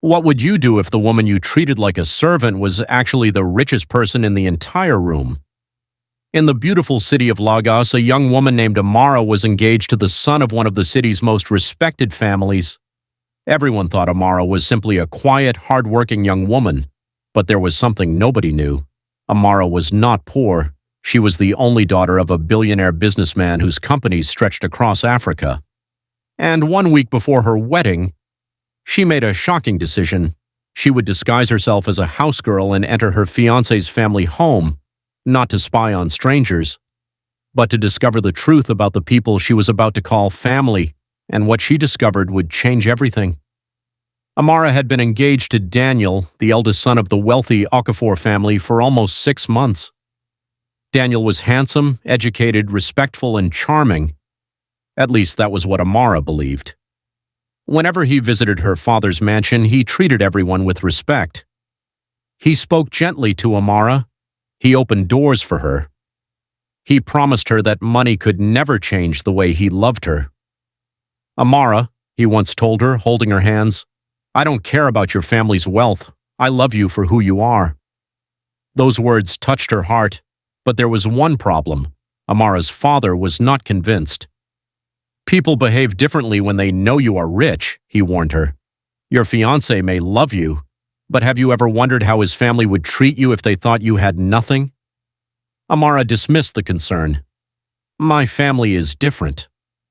What would you do if the woman you treated like a servant was actually the richest person in the entire room? In the beautiful city of Lagos, a young woman named Amara was engaged to the son of one of the city's most respected families. Everyone thought Amara was simply a quiet, hard-working young woman, but there was something nobody knew. Amara was not poor. She was the only daughter of a billionaire businessman whose companies stretched across Africa. And 1 week before her wedding, she made a shocking decision. She would disguise herself as a house girl and enter her fiancé's family home, not to spy on strangers, but to discover the truth about the people she was about to call family, and what she discovered would change everything. Amara had been engaged to Daniel, the eldest son of the wealthy Okafor family, for almost 6 months. Daniel was handsome, educated, respectful, and charming. At least that was what Amara believed. Whenever he visited her father's mansion, he treated everyone with respect. He spoke gently to Amara. He opened doors for her. He promised her that money could never change the way he loved her. "Amara," he once told her, holding her hands, "I don't care about your family's wealth. I love you for who you are." Those words touched her heart, but there was one problem. Amara's father was not convinced. "People behave differently when they know you are rich," he warned her. "Your fiancé may love you, but have you ever wondered how his family would treat you if they thought you had nothing?" Amara dismissed the concern. "My family is different."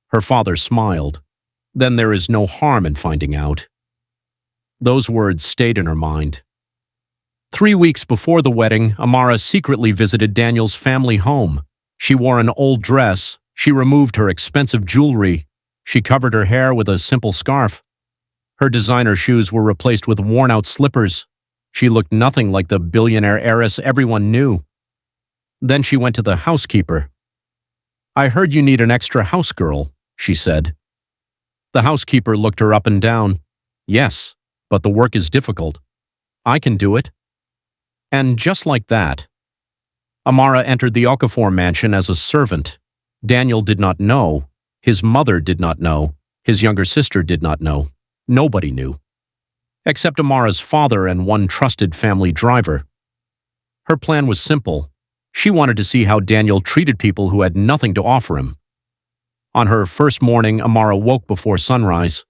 Her father smiled. "Then there is no harm in finding out." Those words stayed in her mind. 3 weeks before the wedding, Amara secretly visited Daniel's family home. She wore an old dress. She removed her expensive jewelry. She covered her hair with a simple scarf. Her designer shoes were replaced with worn-out slippers. She looked nothing like the billionaire heiress everyone knew. Then she went to the housekeeper. "I heard you need an extra house girl," she said. The housekeeper looked her up and down. "Yes, but the work is difficult. I can do it." And just like that, Amara entered the Okafor mansion as a servant. Daniel did not know. His mother did not know. His younger sister did not know. Nobody knew. Except Amara's father and one trusted family driver. Her plan was simple. She wanted to see how Daniel treated people who had nothing to offer him. On her first morning, Amara woke before sunrise.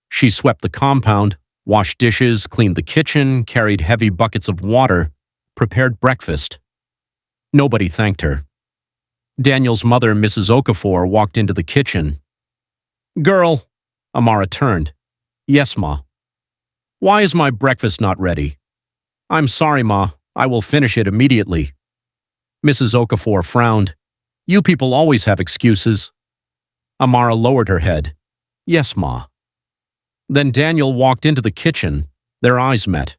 She swept the compound, washed dishes, cleaned the kitchen, carried heavy buckets of water, prepared breakfast. Nobody thanked her. Daniel's mother, Mrs. Okafor, walked into the kitchen. "Girl," Amara turned. "Yes, Ma." "Why is my breakfast not ready?" "I'm sorry, Ma. I will finish it immediately." Mrs. Okafor frowned. "You people always have excuses." Amara lowered her head. "Yes, Ma." Then Daniel walked into the kitchen. Their eyes met.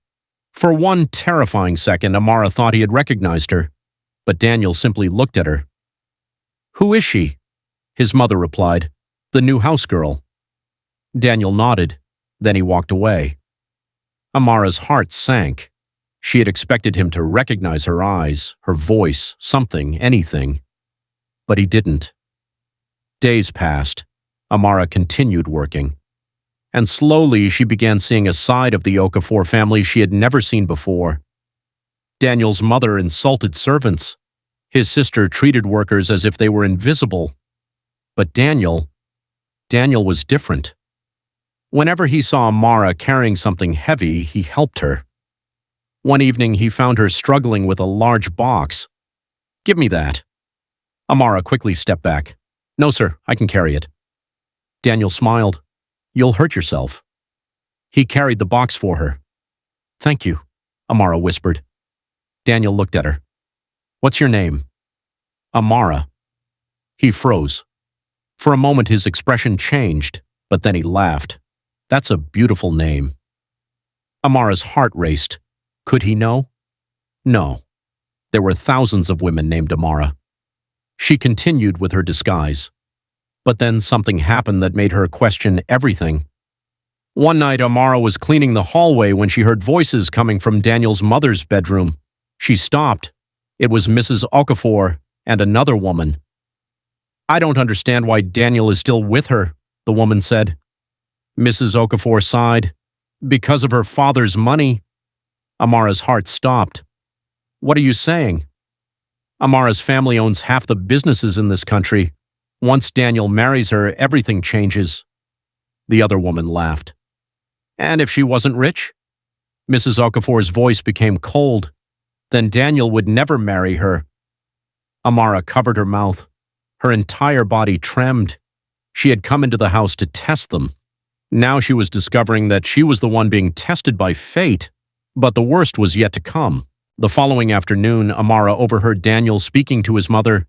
For one terrifying second, Amara thought he had recognized her, but Daniel simply looked at her. "Who is she?" His mother replied, "The new house girl." Daniel nodded. Then he walked away. Amara's heart sank. She had expected him to recognize her eyes, her voice, something, anything. But he didn't. Days passed. Amara continued working. And slowly she began seeing a side of the Okafor family she had never seen before. Daniel's mother insulted servants. His sister treated workers as if they were invisible. But Daniel was different. Whenever he saw Amara carrying something heavy, he helped her. One evening, he found her struggling with a large box. "Give me that." Amara quickly stepped back. "No, sir, I can carry it." Daniel smiled. "You'll hurt yourself." He carried the box for her. "Thank you," Amara whispered. Daniel looked at her. "What's your name?" "Amara." He froze. For a moment his expression changed, but then he laughed. "That's a beautiful name." Amara's heart raced. Could he know? No. There were thousands of women named Amara. She continued with her disguise. But then something happened that made her question everything. One night, Amara was cleaning the hallway when she heard voices coming from Daniel's mother's bedroom. She stopped. It was Mrs. Okafor and another woman. "I don't understand why Daniel is still with her," the woman said. Mrs. Okafor sighed. Because of her father's money. Amara's heart stopped. What are you saying? Amara's family owns half the businesses in this country. Once Daniel marries her, everything changes. The other woman laughed. And if she wasn't rich? Mrs. Okafor's voice became cold. Then Daniel would never marry her. Amara covered her mouth. Her entire body trembled. She had come into the house to test them. Now she was discovering that she was the one being tested by fate. But the worst was yet to come. The following afternoon, Amara overheard Daniel speaking to his mother.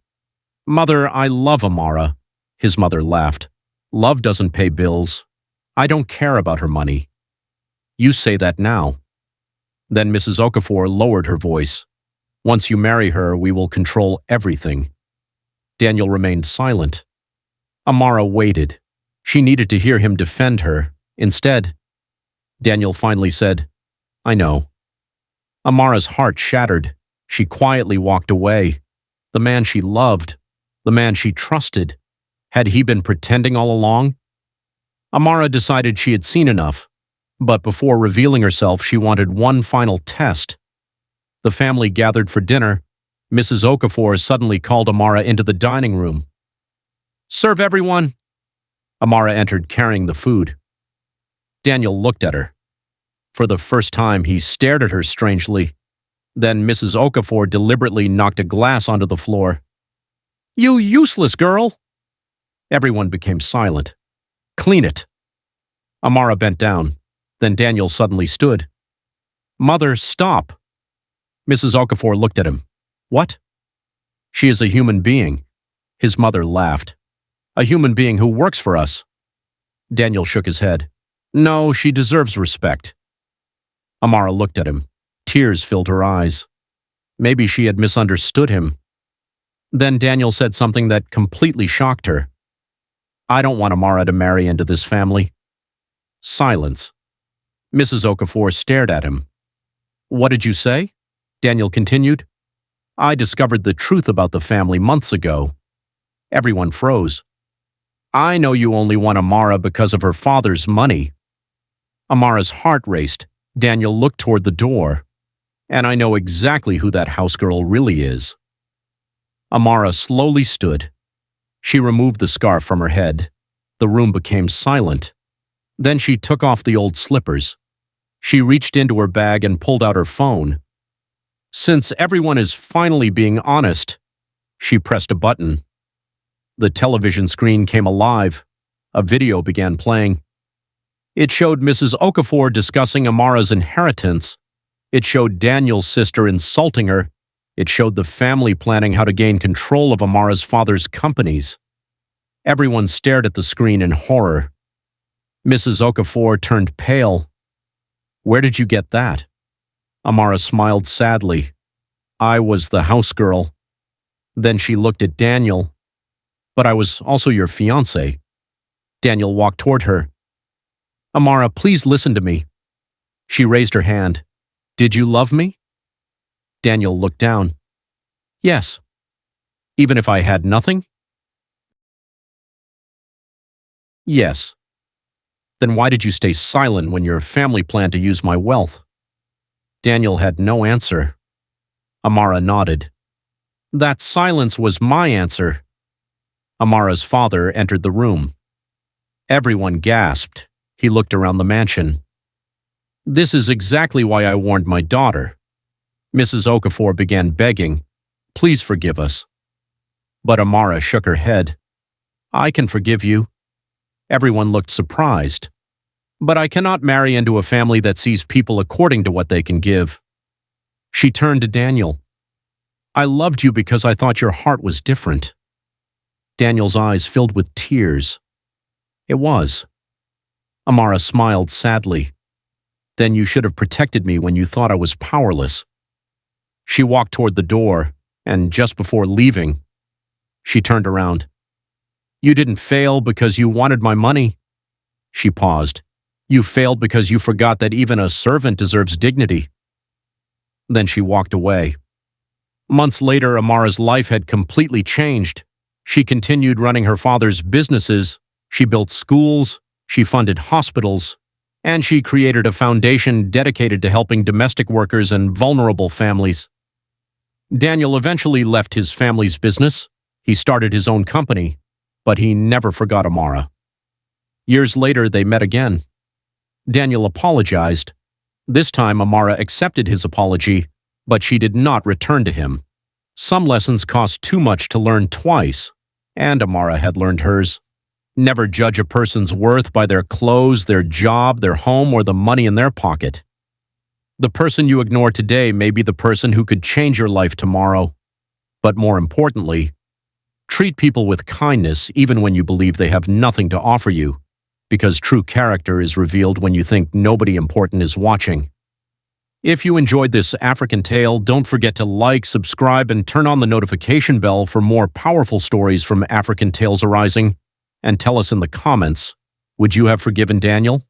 "Mother, I love Amara." His mother laughed. "Love doesn't pay bills. I don't care about her money." "You say that now." Then Mrs. Okafor lowered her voice. "Once you marry her, we will control everything." Daniel remained silent. Amara waited. She needed to hear him defend her. Instead, Daniel finally said, "I know." Amara's heart shattered. She quietly walked away. The man she loved, the man she trusted, had he been pretending all along? Amara decided she had seen enough, but before revealing herself, she wanted one final test. The family gathered for dinner. Mrs. Okafor suddenly called Amara into the dining room. "Serve everyone." Amara entered carrying the food. Daniel looked at her. For the first time, he stared at her strangely. Then Mrs. Okafor deliberately knocked a glass onto the floor. "You useless girl!" Everyone became silent. "Clean it." Amara bent down. Then Daniel suddenly stood. "Mother, stop." Mrs. Okafor looked at him. "What?" "She is a human being." His mother laughed. "A human being who works for us." Daniel shook his head. "No, she deserves respect." Amara looked at him. Tears filled her eyes. Maybe she had misunderstood him. Then Daniel said something that completely shocked her. "I don't want Amara to marry into this family." Silence. Mrs. Okafor stared at him. "What did you say?" Daniel continued. "I discovered the truth about the family months ago." Everyone froze. "I know you only want Amara because of her father's money." Amara's heart raced. Daniel looked toward the door. "And I know exactly who that house girl really is." Amara slowly stood. She removed the scarf from her head. The room became silent. Then she took off the old slippers. She reached into her bag and pulled out her phone. Since everyone is finally being honest, she pressed a button. The television screen came alive. A video began playing. It showed Mrs. Okafor discussing Amara's inheritance. It showed Daniel's sister insulting her. It showed the family planning how to gain control of Amara's father's companies. Everyone stared at the screen in horror. Mrs. Okafor turned pale. "Where did you get that?" Amara smiled sadly. "I was the house girl." Then she looked at Daniel. "But I was also your fiancé." Daniel walked toward her. "Amara, please listen to me." She raised her hand. "Did you love me?" Daniel looked down. "Yes." "Even if I had nothing?" "Yes." "Then why did you stay silent when your family planned to use my wealth?" Daniel had no answer. Amara nodded. "That silence was my answer." Amara's father entered the room. Everyone gasped. He looked around the mansion. "This is exactly why I warned my daughter." Mrs. Okafor began begging, "Please forgive us." But Amara shook her head. "I can forgive you." Everyone looked surprised. "But I cannot marry into a family that sees people according to what they can give." She turned to Daniel. "I loved you because I thought your heart was different." Daniel's eyes filled with tears. "It was." Amara smiled sadly. "Then you should have protected me when you thought I was powerless." She walked toward the door, and just before leaving, she turned around. "You didn't fail because you wanted my money." She paused. "You failed because you forgot that even a servant deserves dignity." Then she walked away. Months later, Amara's life had completely changed. She continued running her father's businesses. She built schools. She funded hospitals. and she created a foundation dedicated to helping domestic workers and vulnerable families. Daniel eventually left his family's business. He started his own company, but he never forgot Amara. Years later, they met again. Daniel apologized. This time, Amara accepted his apology, but she did not return to him. Some lessons cost too much to learn twice, and Amara had learned hers. Never judge a person's worth by their clothes, their job, their home, or the money in their pocket. The person you ignore today may be the person who could change your life tomorrow. But more importantly, treat people with kindness even when you believe they have nothing to offer you, because true character is revealed when you think nobody important is watching. If you enjoyed this African tale, don't forget to like, subscribe, and turn on the notification bell for more powerful stories from African Tales Arising. And tell us in the comments, would you have forgiven Daniel?